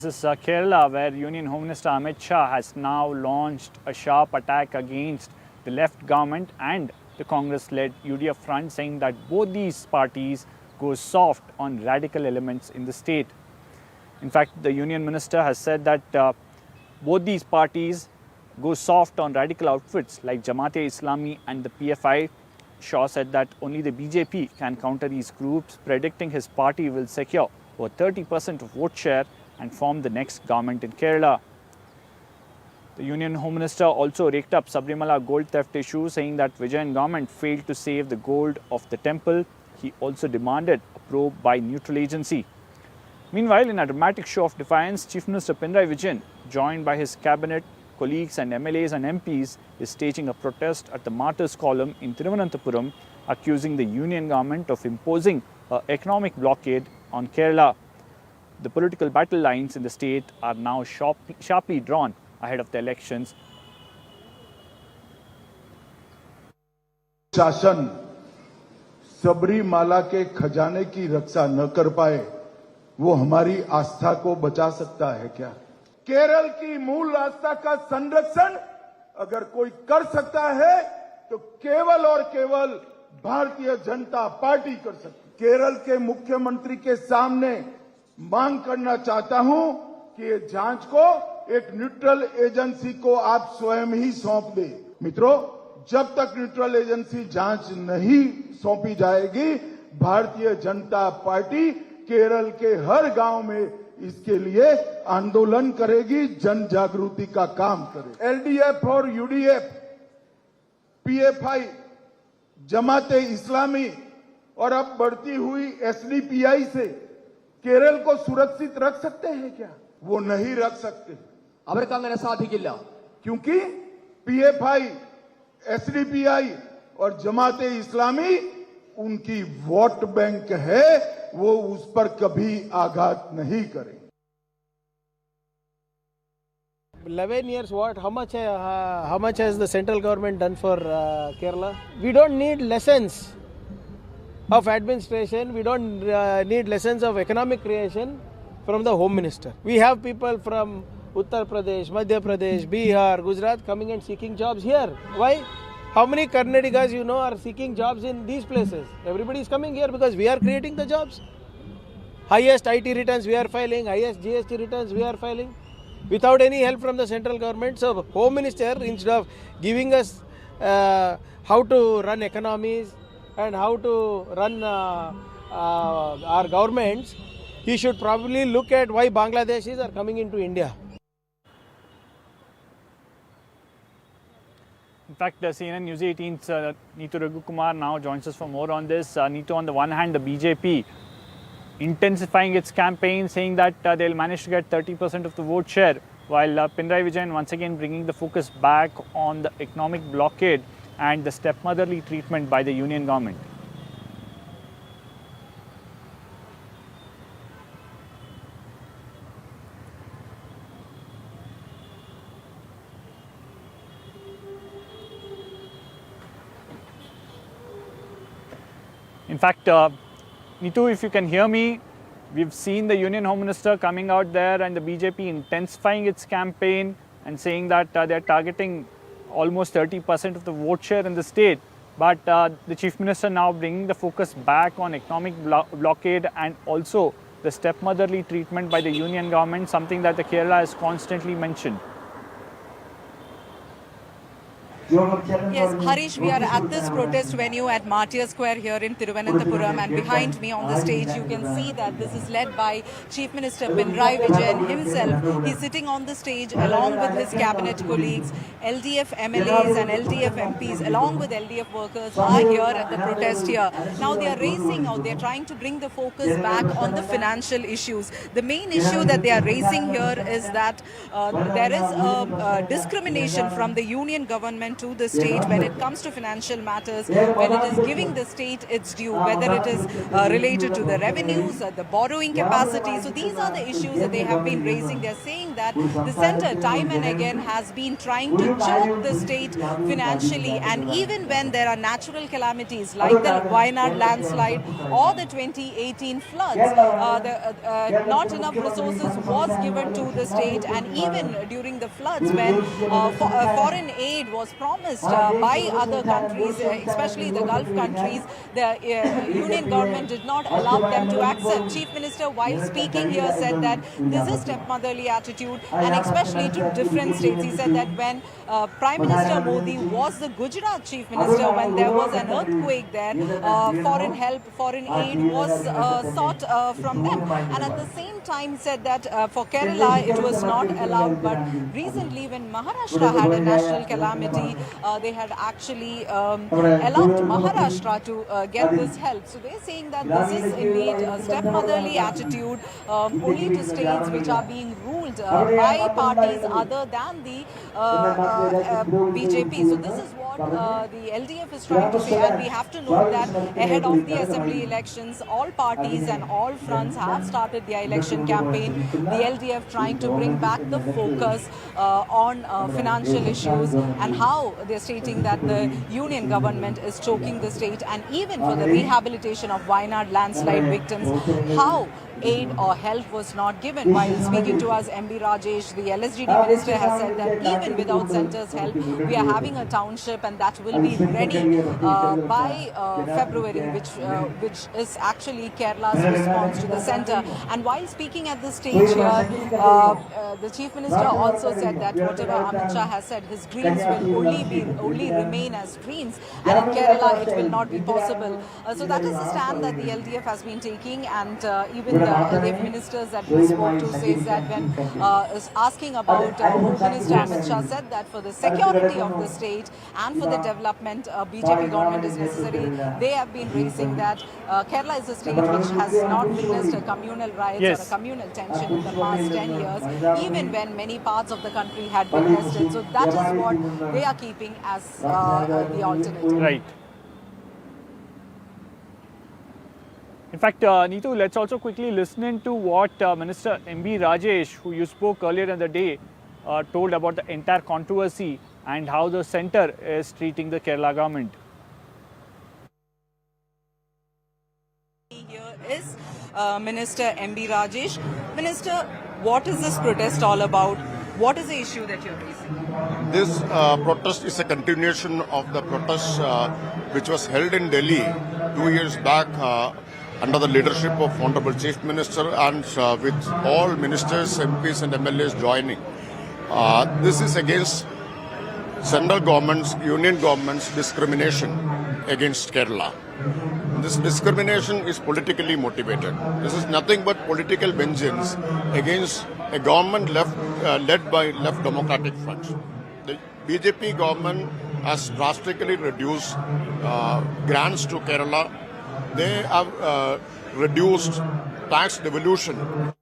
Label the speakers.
Speaker 1: This is Kerala, where Union Home Minister Amit Shah has now launched a sharp attack against the left government and the Congress-led UDF front, saying that both these parties go soft on radical elements in the state. In fact, the Union Minister has said that both these parties go soft on radical outfits like Jamaat-e-Islami and the PFI. Shah said that only the BJP can counter these groups, predicting his party will secure over 30% of vote share and form the next government in Kerala. The Union Home Minister also raked up Sabrimala gold theft issue, saying that Vijayan government failed to save the gold of the temple. He also demanded a probe by neutral agency. Meanwhile, in a dramatic show of defiance, Chief Minister Pinarayi Vijayan, joined by his cabinet, colleagues and MLAs and MPs, is staging a protest at the Martyrs Column in Thiruvananthapuram, accusing the union government of imposing an economic blockade on Kerala. The political battle lines in the state are now sharply drawn ahead of the elections.
Speaker 2: शासन सबरीमाला के खजाने की रक्षा न कर पाए, वो हमारी आस्था को बचा सकता है क्या? केरल की मूल आस्था का संरक्षण अगर कोई कर सकता है तो केवल और केवल भारतीय जनता पार्टी कर सकती है। केरल के मुख्यमंत्री के सामने मांग करना चाहता हूं कि ये जांच को एक न्यूट्रल एजेंसी को आप स्वयं ही सौंप दें। मित्रों, जब तक न्यूट्रल एजेंसी जांच नहीं सौंपी जाएगी, भारतीय जनता पार्टी केरल के हर गांव में इसके लिए आंदोलन करेगी, जन जागृति का काम करेगी। एलडीएफ और यूडीएफ, पीएफआई, जमाते इस्लामी और अब बढ़ती हुई एसडीपीआई से केरल को सुरक्षित रख सकते हैं क्या? वो नहीं रख सकते।
Speaker 3: അവർക്ക് അങ്ങനെ സാധിക്കില്ല।
Speaker 2: क्योंकि पीएफआई, एसडीपीआई और जमाते इस्लामी उनकी वोट बैंक है, वो उस पर कभी आघात नहीं करें।
Speaker 4: 11 years, what? How much has the central government done for Kerala? We don't need lessons of administration. We don't need lessons of economic creation from the Home Minister. We have people from Uttar Pradesh, Madhya Pradesh, Bihar, Gujarat coming and seeking jobs here. Why? How many Karnataks you know are seeking jobs in these places? Everybody is coming here because we are creating the jobs. Highest IT returns we are filing, highest GST returns we are filing, without any help from the central government. So Home Minister, instead of giving us how to run economies and how to run our governments, he should probably look at why Bangladeshis are coming into India.
Speaker 1: In fact, CNN News 18's Neetu Raghukumar now joins us for more on this. Neetu, on the one hand, the BJP intensifying its campaign, saying that they'll manage to get 30% of the vote share, while Pinarayi Vijayan once again bringing the focus back on the economic blockade and the stepmotherly treatment by the union government. In fact, Neetu, if you can hear me, we've seen the Union Home Minister coming out there and the BJP intensifying its campaign and saying that they're targeting almost 30% of the vote share in the state. But the Chief Minister now bringing the focus back on economic blockade and also the stepmotherly treatment by the union government, something that the Kerala has constantly mentioned.
Speaker 5: Yes, Harish, we are at this protest venue at Martyrs Square here in Thiruvananthapuram, and behind me on the stage you can see that this is led by Chief Minister Pinarayi Vijayan himself. He's sitting on the stage along with his cabinet colleagues, LDF MLAs and LDF MPs along with LDF workers are here at the protest here. Now they are raising out, they are trying to bring the focus back on the financial issues. The main issue that they are raising here is that there is a discrimination from the union government to the state when it comes to financial matters, when it is giving the state its due, whether it is related to the revenues, the borrowing capacity. So these are the issues that they have been raising. They are saying saying that the centre time and again has been trying to choke the state financially, and even when there are natural calamities like the Wayanad landslide or the 2018 floods, not enough resources was given to the state, and even during the floods when foreign aid was promised by other countries, especially the Gulf countries, the union government did not allow them to accept. Chief Minister, while speaking here, said that this is stepmotherly attitude, and especially to different states. He said that when Prime Minister Modi was the Gujarat Chief Minister, when there was an earthquake there, foreign help, foreign aid was sought from them. And at the same time said that for Kerala it was not allowed. But recently when Maharashtra had a national calamity, they had actually allowed Maharashtra to get this help. So they're saying that this is indeed a stepmotherly attitude only to states which are being ruled by parties other than the BJP. So this is what the LDF is trying to say, and we have to note that ahead of the assembly elections, all parties and all fronts have started their election campaign. The LDF trying to bring back the focus on financial issues, and how they're stating that the union government is choking the state, and even for the rehabilitation of Wayanad landslide victims, how aid or help was not given. While speaking to us, MB Rajesh, the LSGD minister, has said that even without centre's help, we are having a township and that will be ready by February, which is actually Kerala's response to the centre. And while speaking at the stage here, the Chief Minister also said that whatever Amit Shah has said, his dreams will only remain as dreams, and in Kerala it will not be possible. So that is the stand that the LDF has been taking, and even the LDF ministers that we spoke to says that when is asking about Home Minister Amit Shah said that for the security of the state and for the development BJP government is necessary. They have been raising that Kerala is a state which has not witnessed a communal riots or a communal tension in the past 10 years, even when many parts of the country had witnessed it. So that is what they are keeping as the alternative.
Speaker 1: Right. In fact, Neetu, let's also quickly listen into what Minister MB Rajesh, who you spoke earlier in the day, told about the entire controversy and how the centre is treating the Kerala government.
Speaker 5: Here is Minister MB Rajesh. Minister, what is this protest all about? What is the issue that you're raising?
Speaker 6: This protest is a continuation of the protest which was held in Delhi 2 years back under the leadership of Honorable Chief Minister, and with all ministers, MPs and MLAs joining. This is against central government's, union government's discrimination against Kerala. This discrimination is politically motivated. This is nothing but political vengeance against a government led by Left Democratic Front. The BJP government has drastically reduced grants to Kerala. They have reduced tax devolution